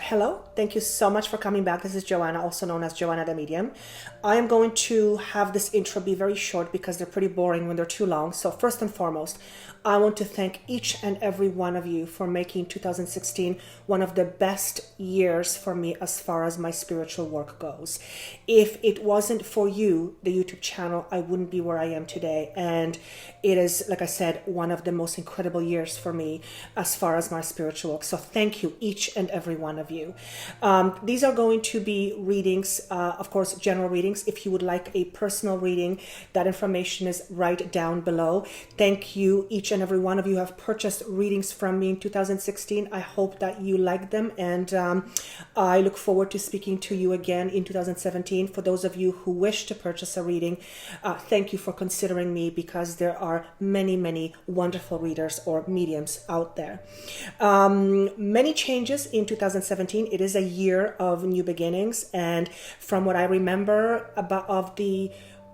Hello, thank you so much for coming back. This is Joanna, also known as Joanna the Medium. I am going to have this intro be very short because they're pretty boring when they're too long. So first and foremost, I want to thank each and every one of you for making 2016 one of the best years for me as far as my spiritual work goes. If it wasn't for you, the YouTube channel, I wouldn't be where I am today. And it is, like I said, one of the most incredible years for me as far as my spiritual work. So thank you, each and every one of you. These are going to be readings, of course, general readings. If you would like a personal reading, that information is right down below. Thank you, each and every one of you who have purchased readings from me in 2016. I hope that you like them, and I look forward to speaking to you again in 2017. For those of you who wish to purchase a reading, thank you for considering me, because there are many, many wonderful readers or mediums out there. Many changes in 2017. It is a year of new beginnings, and from what I remember of the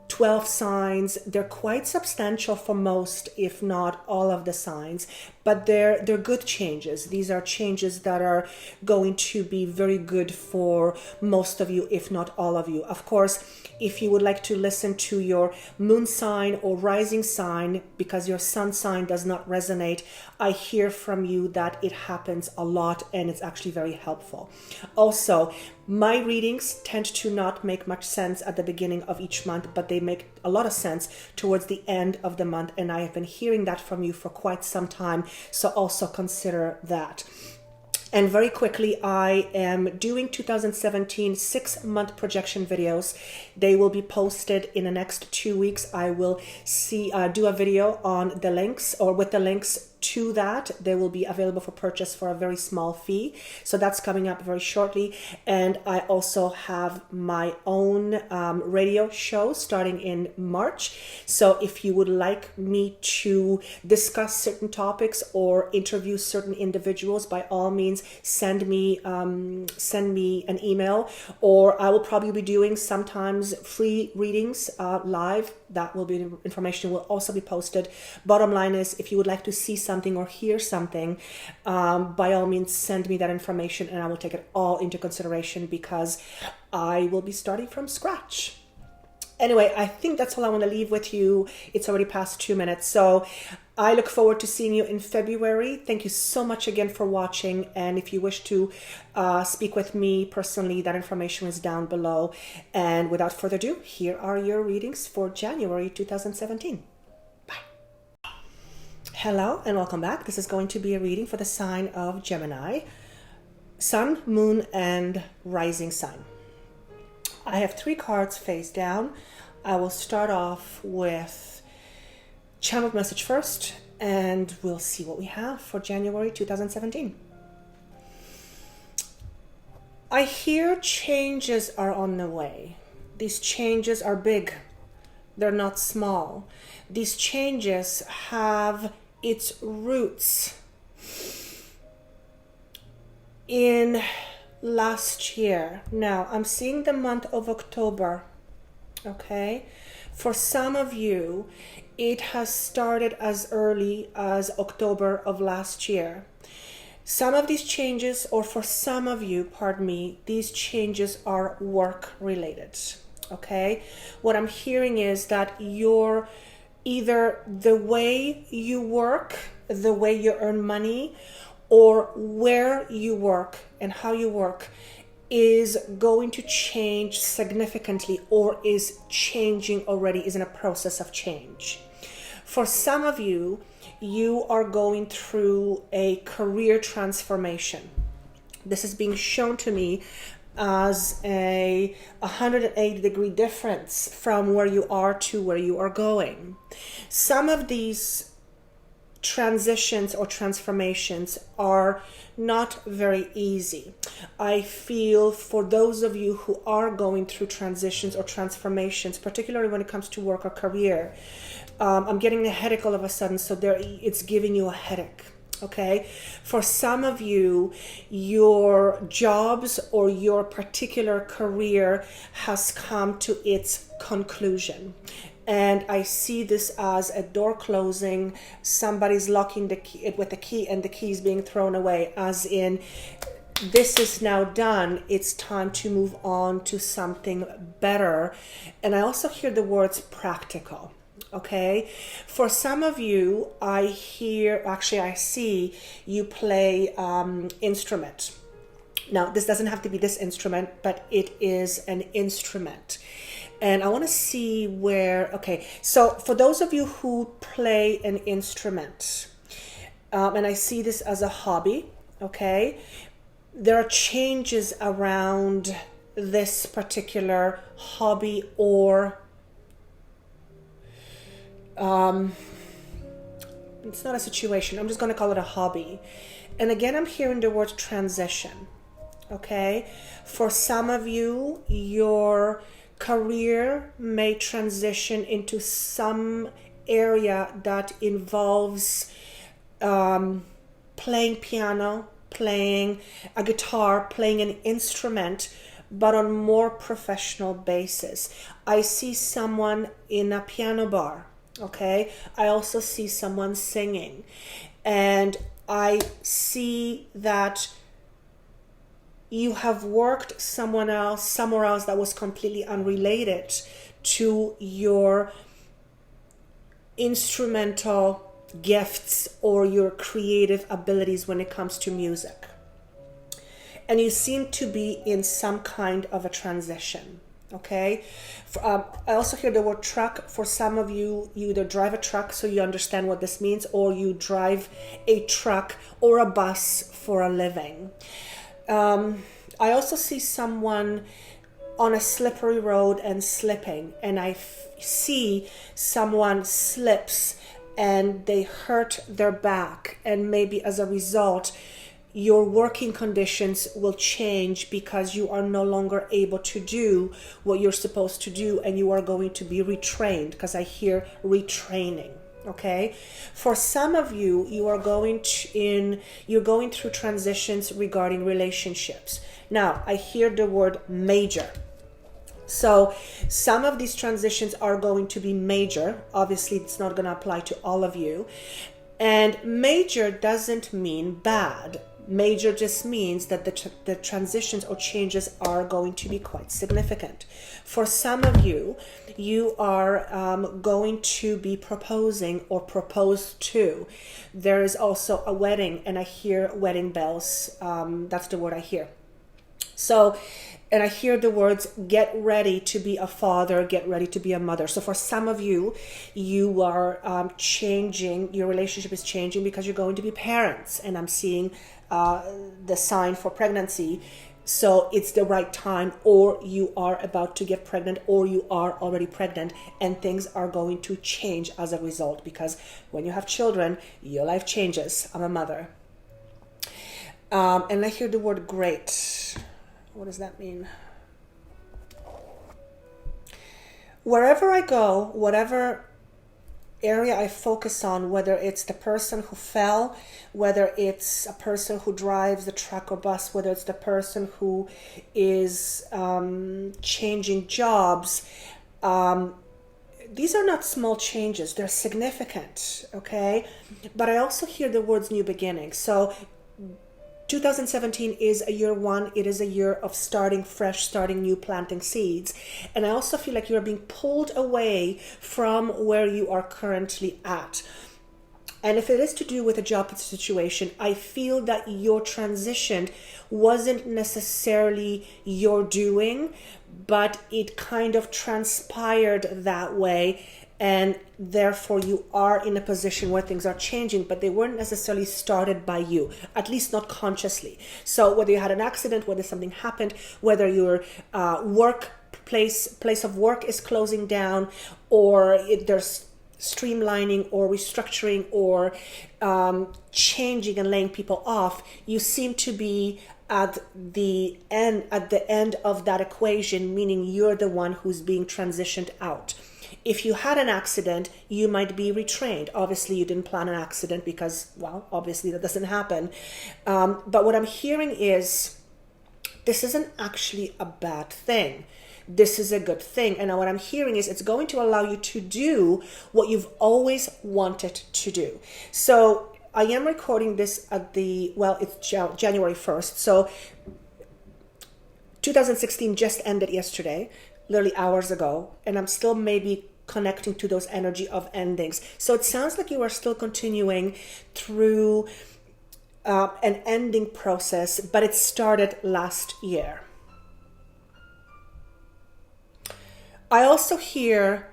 12 signs, they're quite substantial for most, if not all of the signs, but they're good changes. These are changes that are going to be very good for most of you, if not all of you. Of course, if you would like to listen to your moon sign or rising sign because your sun sign does not resonate, I hear from you that it happens a lot and it's actually very helpful. Also, my readings tend to not make much sense at the beginning of each month, but they make a lot of sense towards the end of the month, and I have been hearing that from you for quite some time, so also consider that. And very quickly, I am doing 2017 6-month projection videos. They will be posted in the next 2 weeks. I will do a video on the links, or with the links to that. They will be available for purchase for a very small fee. So that's coming up very shortly. And I also have my own radio show starting in March. So if you would like me to discuss certain topics or interview certain individuals, by all means, send me an email, or I will probably be doing sometimes free readings live. That will be information will also be posted. Bottom line is, if you would like to see something or hear something, by all means send me that information and I will take it all into consideration, because I will be starting from scratch. Anyway, I think that's all I want to leave with you. It's already past 2 minutes. So I look forward to seeing you in February. Thank you so much again for watching. And if you wish to speak with me personally, that information is down below. And without further ado, here are your readings for January 2017. Bye. Hello and welcome back. This is going to be a reading for the sign of Gemini, Sun, Moon, and Rising sign. I have 3 cards face down. I will start off with channeled message first, and we'll see what we have for January 2017. I hear changes are on the way. These changes are big. They're not small. These changes have its roots in last year. Now, I'm seeing the month of October, okay? For some of you, it has started as early as October of last year. Some of these changes, or for some of you, pardon me, these changes are work related, okay? What I'm hearing is that you're either the way you work, the way you earn money, or where you work and how you work is going to change significantly, or is changing already, is in a process of change. For some of you, you are going through a career transformation. This is being shown to me as a 180-degree difference from where you are to where you are going. Some of these transitions or transformations are not very easy. I feel for those of you who are going through transitions or transformations, particularly when it comes to work or career, I'm getting a headache all of a sudden, so it's giving you a headache. Okay, for some of you, your jobs or your particular career has come to its conclusion. And I see this as a door closing, somebody's locking the key with the key and the keys being thrown away, as in this is now done. It's time to move on to something better. And I also hear the words practical. Okay, for some of you, I see you play instrument. Now, this doesn't have to be this instrument, but it is an instrument. And I want to see where, okay, so for those of you who play an instrument, and I see this as a hobby, okay, there are changes around this particular hobby or it's not a situation. I'm just going to call it a hobby. And again, I'm hearing the word transition. Okay. For some of you, your career may transition into some area that involves playing piano, playing a guitar, playing an instrument, but on more professional basis. I see someone in a piano bar. Okay, I also see someone singing, and I see that you have worked somewhere else that was completely unrelated to your instrumental gifts or your creative abilities when it comes to music. And you seem to be in some kind of a transition. Okay, I also hear the word truck. For some of you, you either drive a truck, so you understand what this means, or you drive a truck or a bus for a living. I also see someone on a slippery road and slipping, and I see someone slips and they hurt their back, and maybe as a result your working conditions will change because you are no longer able to do what you're supposed to do, and you are going to be retrained, because I hear retraining. Okay, for some of you, you're going through transitions regarding relationships. Now, I hear the word major. So some of these transitions are going to be major. Obviously, it's not going to apply to all of you. And major doesn't mean bad. Major just means that the transitions or changes are going to be quite significant. For some of you, you are going to be proposing or proposed to. There is also a wedding, and I hear wedding bells. That's the word I hear. So, and I hear the words, get ready to be a father, get ready to be a mother. So for some of you, you are changing, your relationship is changing because you're going to be parents. And I'm seeing the sign for pregnancy. So it's the right time, or you are about to get pregnant, or you are already pregnant, and things are going to change as a result, because when you have children, your life changes. I'm a mother. And I hear the word great. What does that mean? Wherever I go, whatever area I focus on, whether it's the person who fell, whether it's a person who drives the truck or bus, whether it's the person who is changing jobs, these are not small changes, they're significant, okay? But I also hear the words new beginning. So 2017 is a year one. It is a year of starting fresh, starting new, planting seeds. And I also feel like you're being pulled away from where you are currently at. And if it is to do with a job situation, I feel that your transition wasn't necessarily your doing, but it kind of transpired that way. And therefore you are in a position where things are changing, but they weren't necessarily started by you, at least not consciously. So whether you had an accident, whether something happened, whether your place of work is closing down, or there's streamlining or restructuring or changing and laying people off, you seem to be at the end of that equation, meaning you're the one who's being transitioned out. If you had an accident, you might be retrained. Obviously, you didn't plan an accident because, well, obviously that doesn't happen. But what I'm hearing is this isn't actually a bad thing. This is a good thing. And what I'm hearing is it's going to allow you to do what you've always wanted to do. So I am recording this at it's January 1st. So 2016 just ended yesterday, literally hours ago, and I'm still maybe connecting to those energy of endings. So it sounds like you are still continuing through an ending process, but it started last year. I also hear,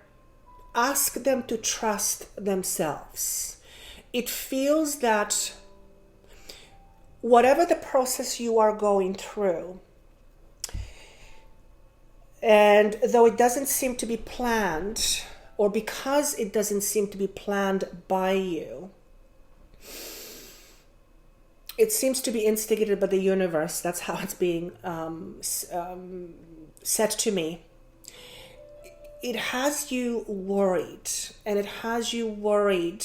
ask them to trust themselves. It feels that whatever the process you are going through, and though it doesn't seem to be planned, or because it doesn't seem to be planned by you, it seems to be instigated by the universe. That's how it's being said to me. It has you worried, and it has you worried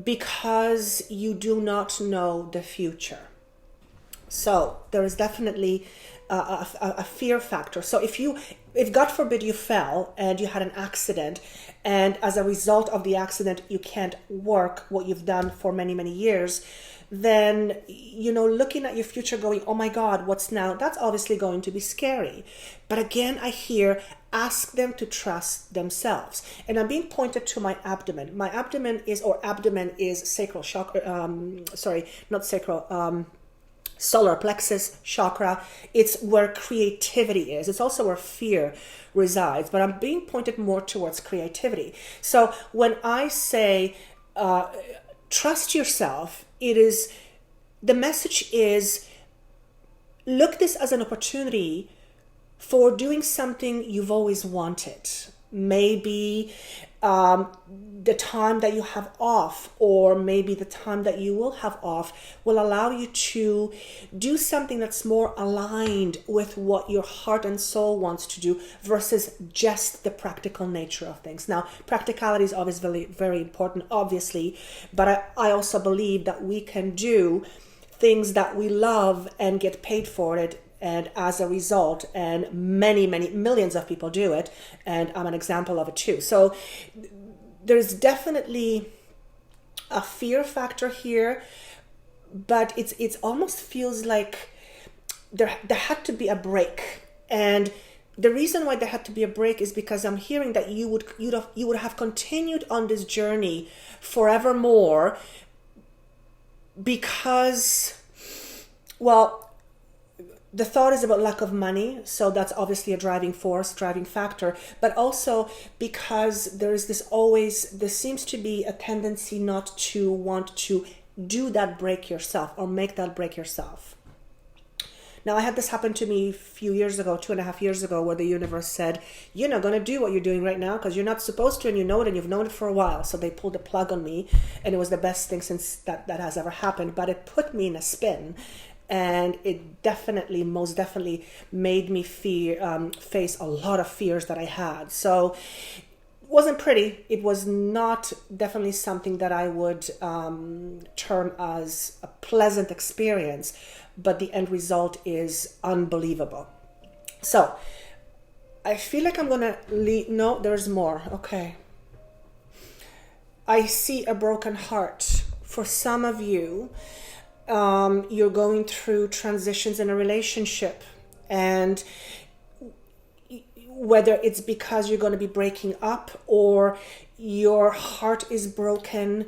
because you do not know the future. So there is definitely a fear factor. So if God forbid you fell and you had an accident, and as a result of the accident you can't work what you've done for many, many years, then, looking at your future going, oh my God, what's now? That's obviously going to be scary. But again, I hear, ask them to trust themselves. And I'm being pointed to my abdomen. My abdomen is sacral chakra, solar plexus chakra. It's where creativity is. It's also where fear resides, but I'm being pointed more towards creativity. So when I say trust yourself, the message is, look this as an opportunity for doing something you've always wanted. Maybe the time that you have off, or maybe the time that you will have off, will allow you to do something that's more aligned with what your heart and soul wants to do versus just the practical nature of things. Now, practicality is obviously very important, obviously, but I also believe that we can do things that we love and get paid for it. And as a result, and many, many millions of people do it, and I'm an example of it too. So there's definitely a fear factor here, but it almost feels like there had to be a break. And the reason why there had to be a break is because I'm hearing that you would have continued on this journey forevermore, because, well, the thought is about lack of money, so that's obviously a driving factor, but also because there seems to be a tendency not to want to do that break yourself or make that break yourself. Now, I had this happen to me a few years ago, 2.5 years ago, where the universe said, you're not going to do what you're doing right now because you're not supposed to, and you know it, and you've known it for a while. So they pulled the plug on me, and it was the best thing since that has ever happened, but it put me in a spin. And it most definitely made me face a lot of fears that I had. So it wasn't pretty. It was not definitely something that I would term as a pleasant experience, but the end result is unbelievable. So I feel like I'm going to leave. No, there's more. Okay. I see a broken heart. For some of you, you're going through transitions in a relationship, and whether it's because you're going to be breaking up, or your heart is broken,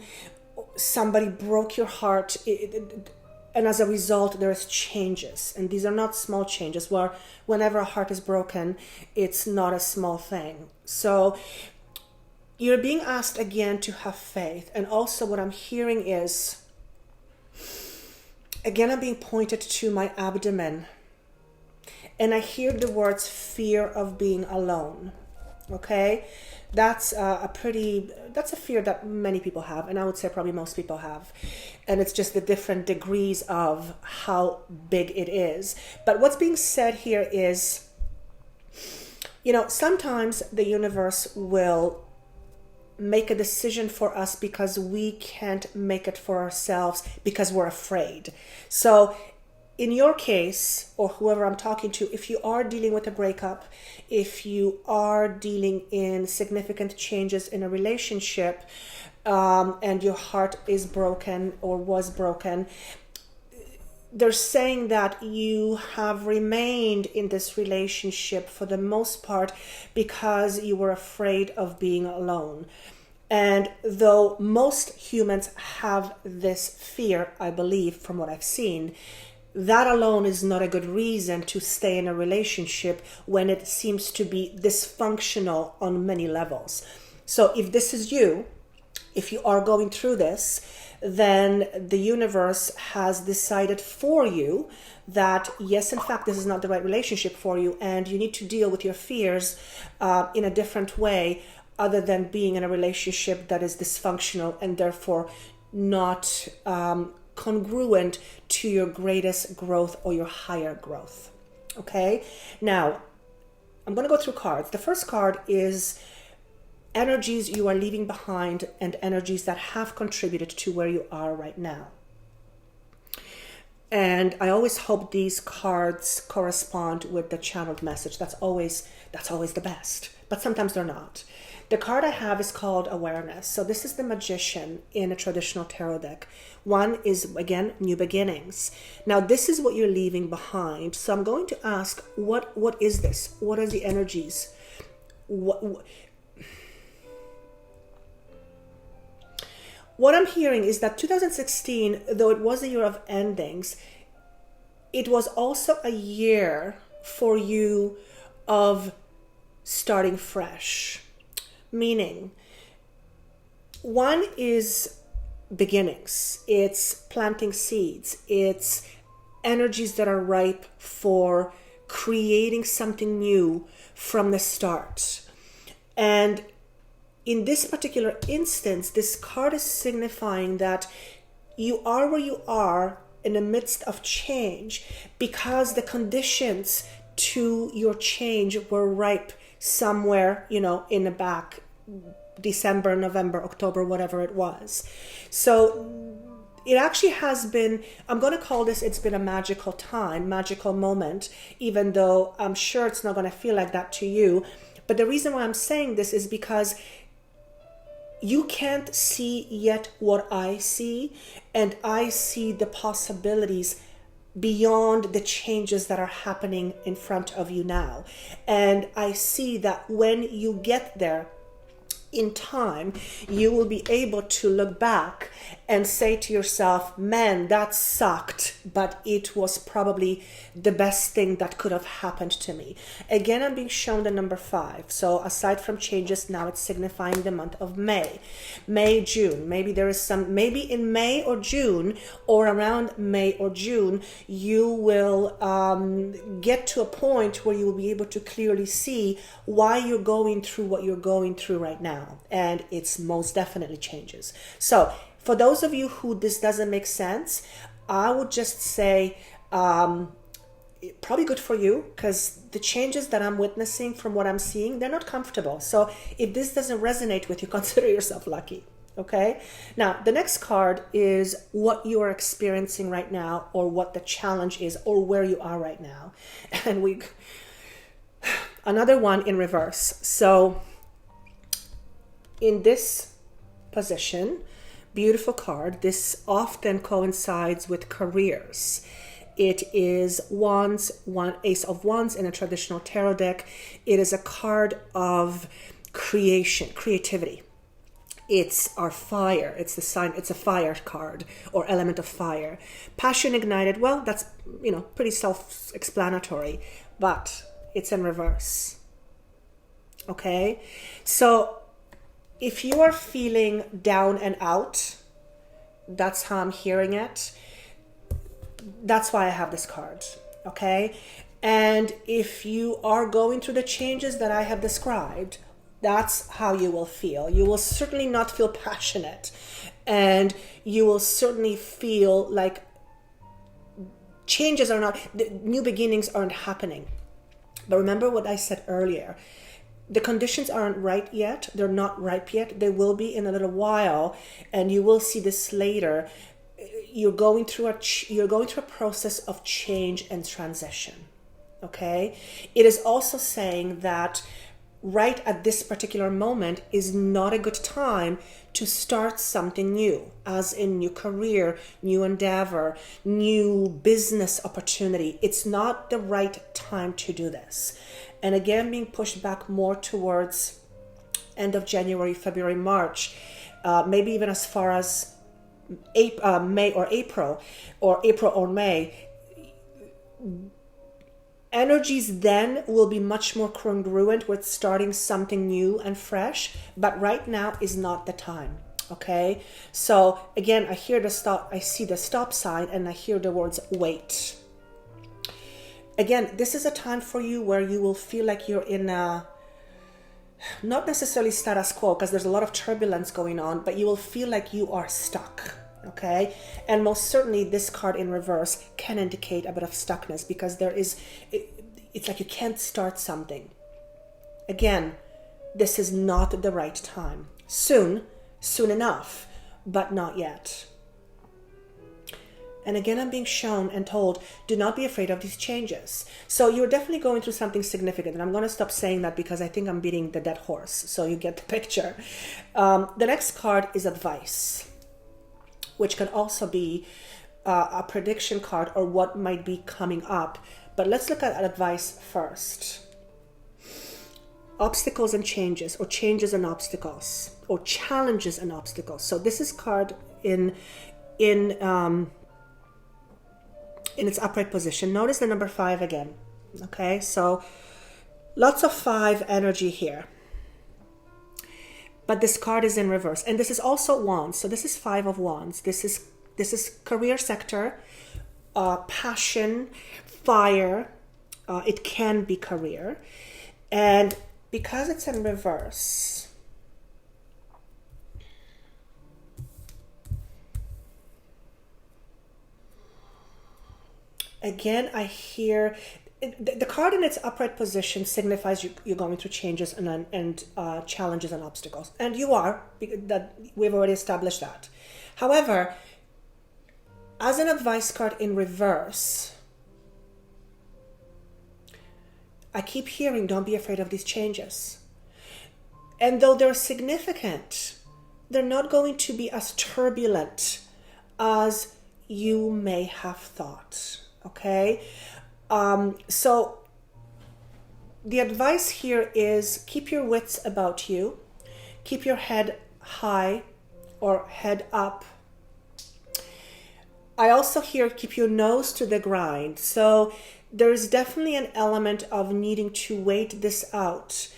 somebody broke your heart, and as a result there's changes, and these are not small changes. Where whenever a heart is broken, it's not a small thing. So you're being asked again to have faith. And also what I'm hearing is, again, I'm being pointed to my abdomen, and I hear the words fear of being alone. Okay, that's a fear that many people have, and I would say probably most people have, and it's just the different degrees of how big it is. But what's being said here is, sometimes the universe will make a decision for us because we can't make it for ourselves because we're afraid. So in your case, or whoever I'm talking to, if you are dealing with a breakup, if you are dealing in significant changes in a relationship, and your heart is broken or was broken, they're saying that you have remained in this relationship for the most part because you were afraid of being alone. And though most humans have this fear, I believe, from what I've seen, that alone is not a good reason to stay in a relationship when it seems to be dysfunctional on many levels. So if this is you, if you are going through this, then the universe has decided for you that, yes, in fact, this is not the right relationship for you, and you need to deal with your fears in a different way other than being in a relationship that is dysfunctional and therefore not congruent to your greatest growth or your higher growth. Okay? Now, I'm going to go through cards. The first card is energies you are leaving behind and energies that have contributed to where you are right now. And I always hope these cards correspond with the channeled message. That's always the best, but sometimes they're not. The card I have is called Awareness. So this is the Magician in a traditional tarot deck. One is, again, new beginnings. Now, this is what you're leaving behind. So I'm going to ask, what is this? What are the energies? What I'm hearing is that 2016, though it was a year of endings, it was also a year for you of starting fresh. Meaning, one is beginnings. It's planting seeds. It's energies that are ripe for creating something new from the start. And in this particular instance, this card is signifying that you are where you are in the midst of change because the conditions to your change were ripe somewhere, in the back, December, November, October, whatever it was. So it actually has been, I'm going to call this, it's been a magical time, magical moment, even though I'm sure it's not going to feel like that to you. But the reason why I'm saying this is because you can't see yet what I see, and I see the possibilities beyond the changes that are happening in front of you now. And I see that when you get there in time, you will be able to look back and say to yourself, man, that sucked, but it was probably the best thing that could have happened to me. Again, I'm being shown the number 5. So aside from changes, now it's signifying the month of May, June. Maybe there is maybe in May or June, or around May or June, you will get to a point where you will be able to clearly see why you're going through what you're going through right now. And it's most definitely changes. So for those of you who this doesn't make sense, I would just say probably good for you, because the changes that I'm witnessing from what I'm seeing, they're not comfortable. So if this doesn't resonate with you, consider yourself lucky. Okay? Now, the next card is what you are experiencing right now, or what the challenge is, or where you are right now. And another one in reverse. So in this position, beautiful card, this often coincides with careers. It is Ace of Wands in a traditional tarot deck. It is a card of creativity. It's our fire. It's a fire card, or element of fire. Passion ignited. Well, that's, pretty self-explanatory, but it's in reverse. Okay? So if you are feeling down and out, that's how I'm hearing it. That's why I have this card. Okay? And if you are going through the changes that I have described, that's how you will feel. You will certainly not feel passionate, and you will certainly feel like new beginnings aren't happening. But remember what I said earlier. The conditions aren't right yet. They're not ripe yet. They will be in a little while, and you will see this later. You're going through a process of change and transition. Okay? It is also saying that right at this particular moment is not a good time to start something new, as in new career, new endeavor, new business opportunity. It's not the right time to do this. And again, being pushed back more towards end of January, February, March, maybe even as far as May or April, or April or May. Energies then will be much more congruent with starting something new and fresh, but right now is not the time. Okay, so again, I hear the stop, I see the stop sign, and I hear the words wait. Again, this is a time for you where you will feel like you're in a, not necessarily status quo, because there's a lot of turbulence going on, but you will feel like you are stuck. Okay, and most certainly this card in reverse can indicate a bit of stuckness, because it's like you can't start something. Again, this is not the right time. Soon enough, but not yet. And again, I'm being shown and told, do not be afraid of these changes. So you're definitely going through something significant. And I'm going to stop saying that because I think I'm beating the dead horse. So you get the picture. The next card is advice, which can also be a prediction card or what might be coming up. But let's look at advice first. Obstacles and changes, or changes and obstacles, or challenges and obstacles. So this is card in its upright position. Notice the number 5 again. Okay, so lots of 5 energy here. But this card is in reverse, and this is also wands. So this is 5 of wands. This is career sector, passion, fire. It can be career, and because it's in reverse, again, I hear the card in its upright position signifies you're going through changes and challenges and obstacles. And you are, that we've already established that. However, as an advice card in reverse, I keep hearing, don't be afraid of these changes. And though they're significant, they're not going to be as turbulent as you may have thought. Okay? So the advice here is keep your wits about you, keep your head high or head up. I also hear keep your nose to the grind. So there's definitely an element of needing to wait this out.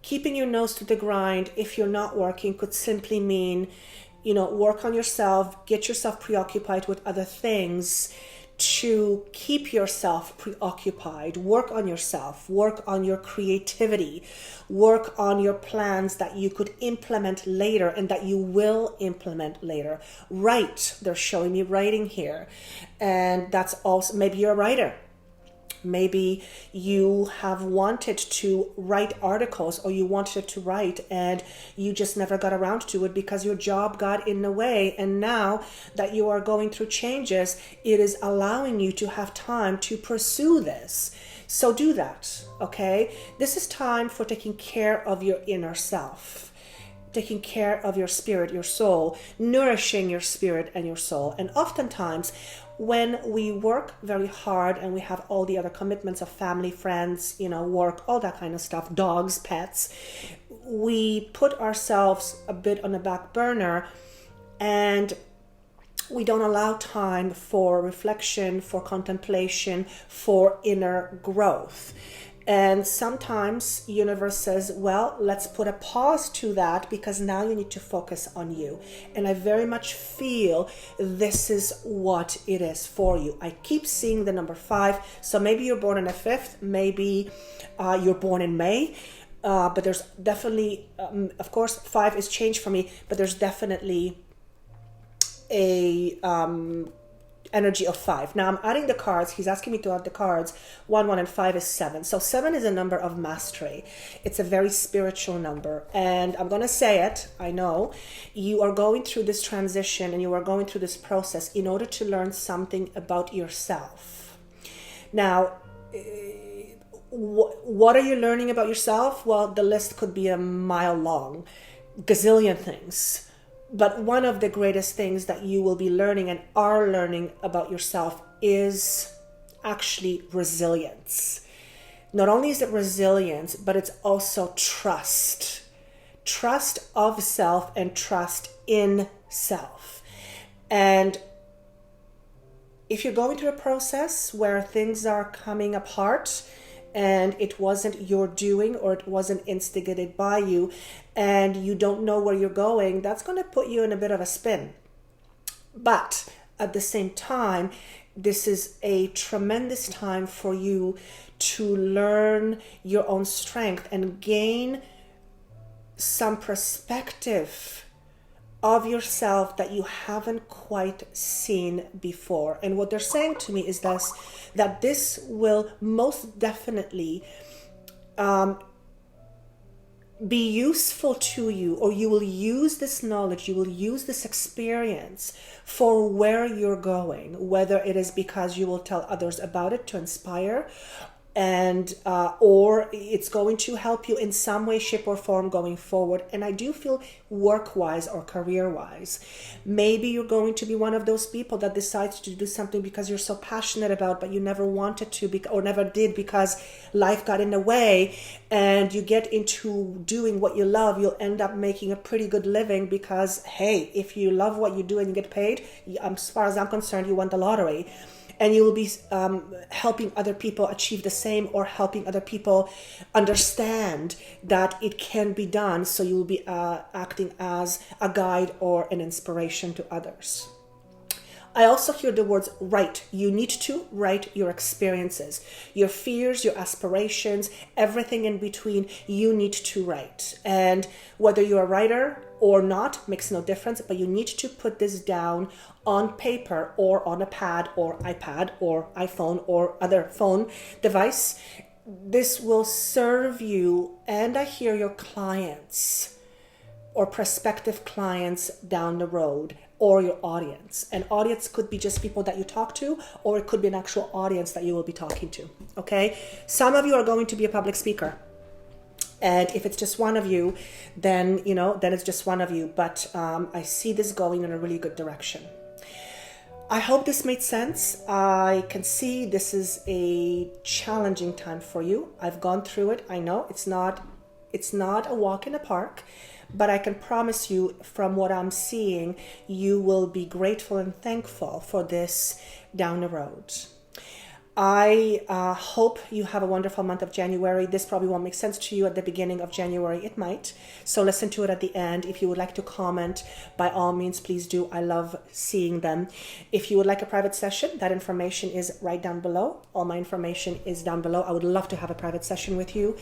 Keeping your nose to the grind, if you're not working, could simply mean, work on yourself, get yourself preoccupied with other things to keep yourself preoccupied. Work on yourself, work on your creativity, work on your plans that you could implement later and that you will implement later. Write, they're showing me writing here. And that's also, maybe you're a writer. Maybe you have wanted to write articles, or you wanted to write and you just never got around to it because your job got in the way. And now that you are going through changes, it is allowing you to have time to pursue this. So do that, okay? This is time for taking care of your inner self, taking care of your spirit, your soul, nourishing your spirit and your soul. And oftentimes, when we work very hard and we have all the other commitments of family, friends, work, all that kind of stuff, dogs, pets, we put ourselves a bit on the back burner and we don't allow time for reflection, for contemplation, for inner growth. And sometimes universe says, well, let's put a pause to that because now you need to focus on you. And I very much feel this is what it is for you. I keep seeing the number 5. So maybe you're born on the 5th, maybe you're born in May. But there's definitely, of course, 5 is change for me, but there's definitely a energy of 5. Now I'm adding the cards. He's asking me to add the cards. 1, 1, and 5 is 7. So 7 is a number of mastery. It's a very spiritual number. And I'm going to say it. I know you are going through this transition and you are going through this process in order to learn something about yourself. Now, What are you learning about yourself? Well, the list could be a mile long, gazillion things. But one of the greatest things that you will be learning and are learning about yourself is actually resilience. Not only is it resilience, but it's also trust. Trust of self and trust in self. And if you're going through a process where things are coming apart and it wasn't your doing or it wasn't instigated by you and you don't know where you're going, that's going to put you in a bit of a spin. But at the same time, this is a tremendous time for you to learn your own strength and gain some perspective of yourself that you haven't quite seen before. And what they're saying to me is this, that this will most definitely be useful to you, or you will use this knowledge, you will use this experience for where you're going, whether it is because you will tell others about it to inspire, and or it's going to help you in some way, shape, or form going forward. And I do feel work-wise or career-wise, maybe you're going to be one of those people that decides to do something because you're so passionate about, but you never wanted to or never did because life got in the way, and you get into doing what you love. You'll end up making a pretty good living because, hey, if you love what you do and you get paid, as far as I'm concerned, you won the lottery. And you will be helping other people achieve the same, or helping other people understand that it can be done. So you will be acting as a guide or an inspiration to others. I also hear the words write. You need to write your experiences, your fears, your aspirations, everything in between. You need to write. And whether you're a writer or not makes no difference, but you need to put this down on paper or on a pad or iPad or iPhone or other phone device. This will serve you, and I hear your clients or prospective clients down the road, or your audience. An audience could be just people that you talk to, or it could be an actual audience that you will be talking to, okay? Some of you are going to be a public speaker. And if it's just one of you, then it's just one of you. But I see this going in a really good direction. I hope this made sense. I can see this is a challenging time for you. I've gone through it. I know it's not a walk in the park, but I can promise you, from what I'm seeing, you will be grateful and thankful for this down the road. I hope you have a wonderful month of January. This probably won't make sense to you at the beginning of January. It might. So listen to it at the end. If you would like to comment, by all means, please do. I love seeing them. If you would like a private session, that information is right down below. All my information is down below. I would love to have a private session with you.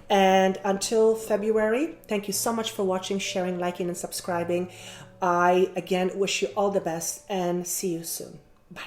And until February, thank you so much for watching, sharing, liking, and subscribing. I, again, wish you all the best and see you soon. Bye.